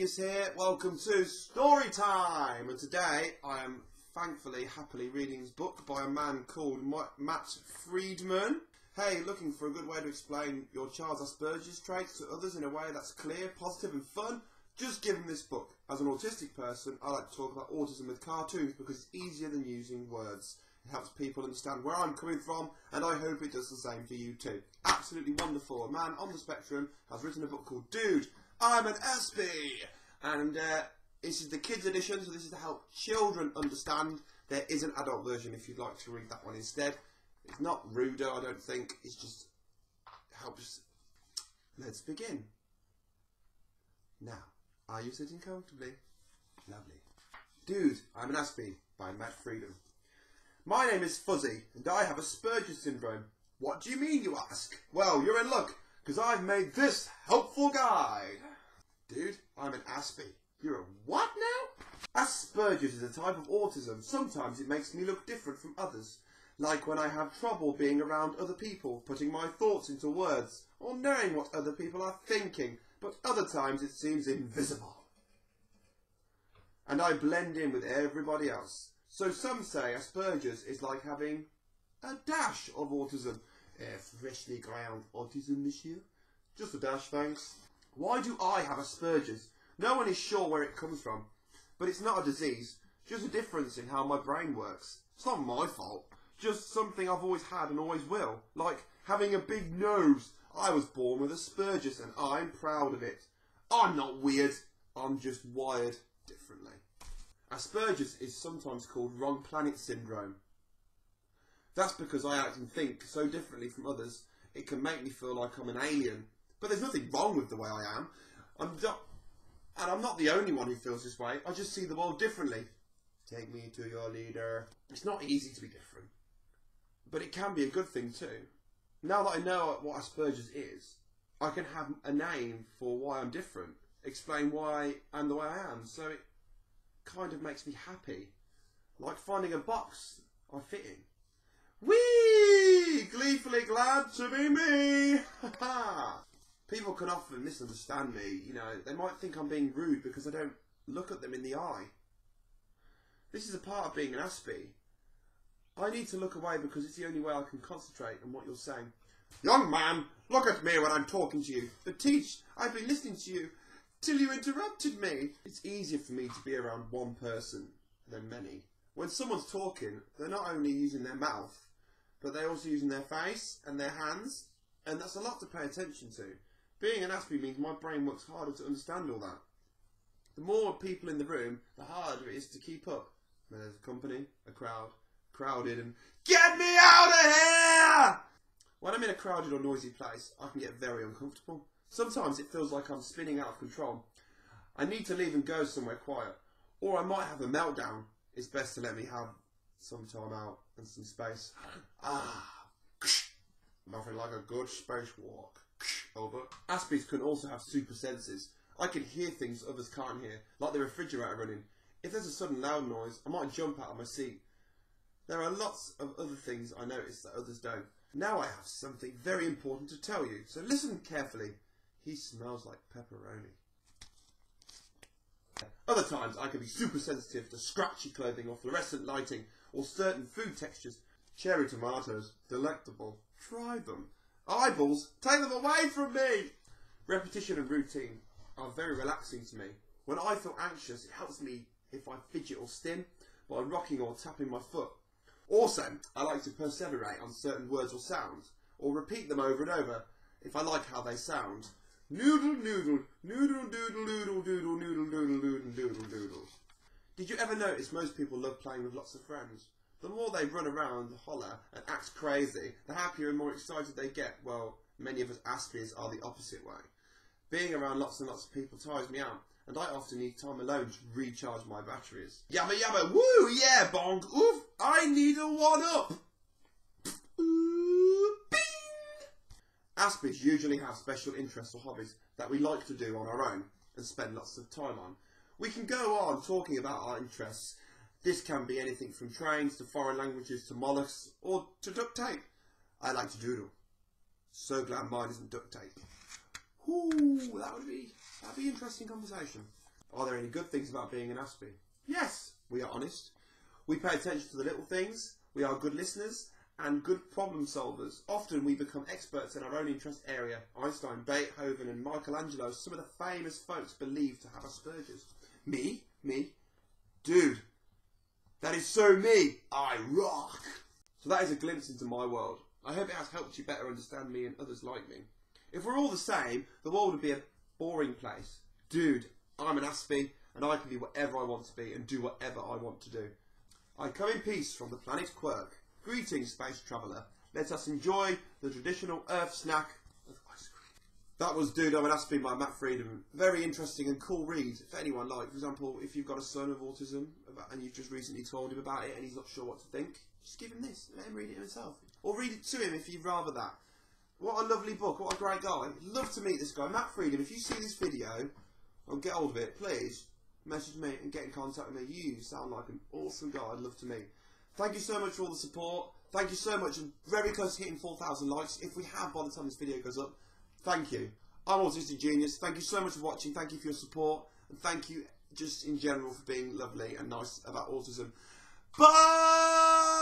Genius here. Welcome to Story Time. And today I am thankfully, happily reading this book by a man called Matt Friedman. Hey, looking for a good way to explain your child's Asperger's traits to others in a way that's clear, positive and fun? Just give them this book. As an autistic person, I like to talk about autism with cartoons because it's easier than using words. It helps people understand where I'm coming from, and I hope it does the same for you too. Absolutely wonderful. A man on the spectrum has written a book called Dude, I'm An Aspie, and this is the kids edition, so this is to help children understand. There is an adult version if you'd like to read that one instead. It's not ruder, I don't think, it just helps. Let's begin. Now, are you sitting comfortably? Lovely. Dude, I'm An Aspie by Matt Friedman. My name is Fuzzy, and I have Asperger syndrome. What do you mean, you ask? Well, you're in luck, because I've made this helpful guide. Dude, I'm An Aspie. You're a what now? Asperger's is a type of autism. Sometimes it makes me look different from others. Like when I have trouble being around other people, putting my thoughts into words, or knowing what other people are thinking, but other times it seems invisible. And I blend in with everybody else. So some say Asperger's is like having a dash of autism. Freshly ground autism this year? Just a dash, thanks. Why do I have Asperger's? No one is sure where it comes from. But it's not a disease, just a difference in how my brain works. It's not my fault, just something I've always had and always will. Like having a big nose. I was born with Asperger's and I'm proud of it. I'm not weird, I'm just wired differently. Asperger's is sometimes called wrong planet syndrome. That's because I act and think so differently from others, it can make me feel like I'm an alien. But there's nothing wrong with the way I am. I'm not the only one who feels this way, I just see the world differently. Take me to your leader. It's not easy to be different, but it can be a good thing too. Now that I know what Asperger's is, I can have a name for why I'm different, explain why I'm the way I am, so it kind of makes me happy. Like finding a box I fit in. Whee! Gleefully glad to be me! People can often misunderstand me, you know, they might think I'm being rude because I don't look at them in the eye. This is a part of being an Aspie. I need to look away because it's the only way I can concentrate on what you're saying. Young man, look at me when I'm talking to you. But teach, I've been listening to you till you interrupted me. It's easier for me to be around one person than many. When someone's talking, they're not only using their mouth, but they're also using their face and their hands, and that's a lot to pay attention to. Being an Aspie means my brain works harder to understand all that. The more people in the room, the harder it is to keep up. When there's a company, a crowd, crowded, and get me out of here! When I'm in a crowded or noisy place, I can get very uncomfortable. Sometimes it feels like I'm spinning out of control. I need to leave and go somewhere quiet, or I might have a meltdown. It's best to let me have some time out and some space. Nothing like a good spacewalk. Over. Aspies can also have super senses. I can hear things others can't hear, like the refrigerator running. If there's a sudden loud noise, I might jump out of my seat. There are lots of other things I notice that others don't. Now I have something very important to tell you, so listen carefully. He smells like pepperoni. Other times I can be super sensitive to scratchy clothing or fluorescent lighting or certain food textures. Cherry tomatoes, delectable. Try them. Eyeballs, take them away from me! Repetition and routine are very relaxing to me. When I feel anxious, it helps me if I fidget or stim by rocking or tapping my foot. Also, I like to perseverate on certain words or sounds, or repeat them over and over if I like how they sound. Noodle noodle, noodle doodle doodle doodle noodle doodle doodle doodle doodle. Did you ever notice most people love playing with lots of friends? The more they run around, holler and act crazy, the happier and more excited they get. Well, many of us Aspies are the opposite way. Being around lots and lots of people tires me out, and I often need time alone to recharge my batteries. Yabba yabba, woo, yeah, bong, oof, I need a one-up. Aspies usually have special interests or hobbies that we like to do on our own and spend lots of time on. We can go on talking about our interests. This can be anything from trains to foreign languages to mollusks or to duct tape. I like to doodle. So glad mine isn't duct tape. Ooh, that'd be interesting conversation. Are there any good things about being an Aspie? Yes, we are honest. We pay attention to the little things. We are good listeners and good problem solvers. Often we become experts in our own interest area. Einstein, Beethoven and Michelangelo, some of the famous folks believed to have Asperger's. Me? Dude, that is so me. I rock. So that is a glimpse into my world. I hope it has helped you better understand me and others like me. If we're all the same, the world would be a boring place. Dude, I'm an Aspie and I can be whatever I want to be and do whatever I want to do. I come in peace from the planet Quirk. Greetings, space traveller. Let us enjoy the traditional Earth snack of ice cream. That was Dude, I'm an Aspie by Matt Freedom. Very interesting and cool read for anyone. Like, for example, if you've got a son with autism and you've just recently told him about it and he's not sure what to think, just give him this. Let him read it himself. Or read it to him if you'd rather that. What a lovely book. What a great guy. Love to meet this guy. Matt Freedom, if you see this video or get hold of it, please message me and get in contact with me. You sound like an awesome guy. I'd love to meet. Thank you so much for all the support. Thank you so much. I'm very close to hitting 4,000 likes. If we have by the time this video goes up, thank you. I'm Autistic Genius. Thank you so much for watching. Thank you for your support. And thank you just in general for being lovely and nice about autism. Bye!